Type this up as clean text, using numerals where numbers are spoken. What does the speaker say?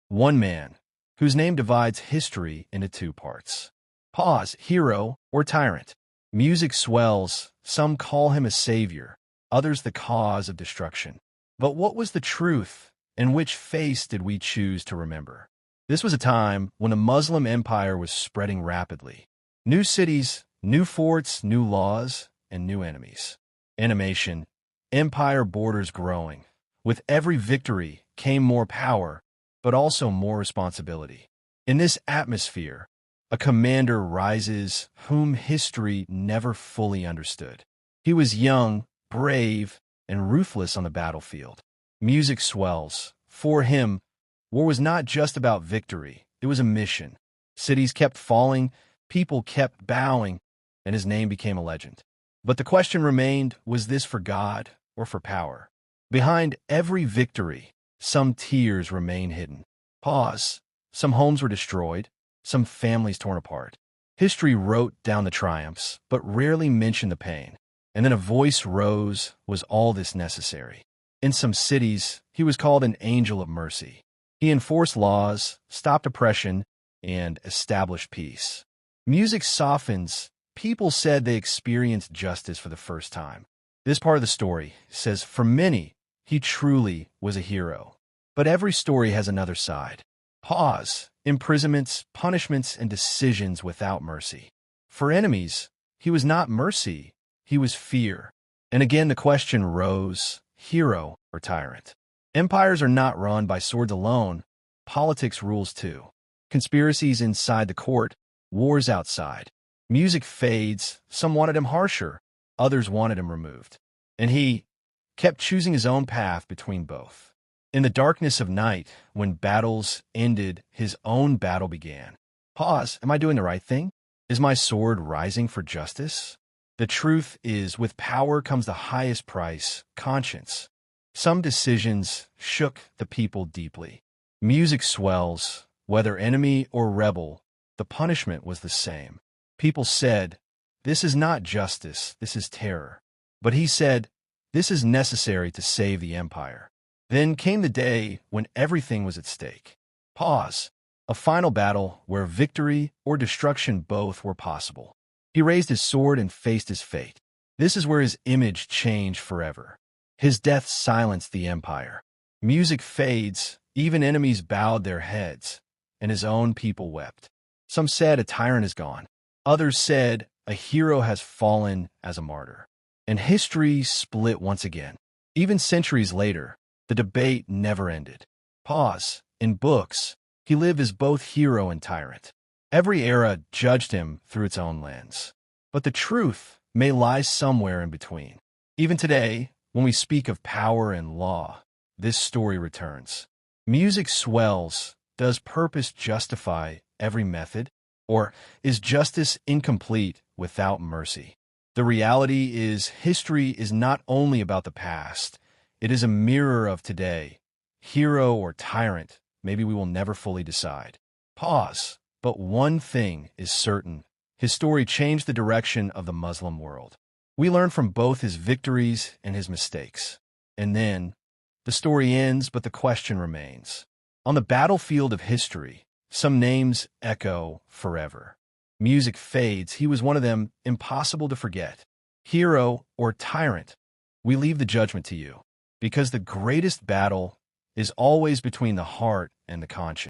One man, whose name divides history into two parts. Pause, hero or tyrant. Music swells, some call him a savior, others the cause of destruction. But what was the truth, and which face did we choose to remember? This was a time when the Muslim empire was spreading rapidly. New cities, new forts, new laws, and new enemies. Animation, empire borders growing. With every victory came more power, but also more responsibility. In this atmosphere, a commander rises whom history never fully understood. He was young, brave, and ruthless on the battlefield. Music swells. For him, war was not just about victory, it was a mission. Cities kept falling, people kept bowing, and his name became a legend. But the question remained, was this for God or for power? Behind every victory, some tears remain hidden. Pause. Some homes were destroyed, some families torn apart. History wrote down the triumphs, but rarely mentioned the pain. And then a voice rose, was all this necessary? In some cities, he was called an angel of mercy. He enforced laws, stopped oppression, and established peace. Music softens. People said they experienced justice for the first time. This part of the story says, for many, he truly was a hero. But every story has another side. Pause. Imprisonments, punishments, and decisions without mercy. For enemies, he was not mercy, he was fear. And again the question rose, hero or tyrant? Empires are not run by swords alone, politics rules too. Conspiracies inside the court, wars outside. Music fades, some wanted him harsher, others wanted him removed. And he kept choosing his own path between both. In the darkness of night, when battles ended, his own battle began. Pause. Am I doing the right thing? Is my sword rising for justice? The truth is, with power comes the highest price, conscience. Some decisions shook the people deeply. Music swells. Whether enemy or rebel, the punishment was the same. People said, this is not justice, this is terror. But he said, this is necessary to save the empire. Then came the day when everything was at stake. Pause. A final battle where victory or destruction both were possible. He raised his sword and faced his fate. This is where his image changed forever. His death silenced the empire. Music fades, even enemies bowed their heads, and his own people wept. Some said a tyrant is gone. Others said a hero has fallen as a martyr. And history split once again. Even centuries later, the debate never ended. Pause. In books, he lived as both hero and tyrant. Every era judged him through its own lens. But the truth may lie somewhere in between. Even today, when we speak of power and law, this story returns. Music swells. Does purpose justify every method? Or is justice incomplete without mercy? The reality is, history is not only about the past, it is a mirror of today. Hero or tyrant, maybe we will never fully decide. Pause. But one thing is certain. His story changed the direction of the Muslim world. We learn from both his victories and his mistakes. And then, the story ends, but the question remains. On the battlefield of history, some names echo forever. Music fades. He was one of them, impossible to forget. Hero or tyrant, we leave the judgment to you. Because the greatest battle is always between the heart and the conscience.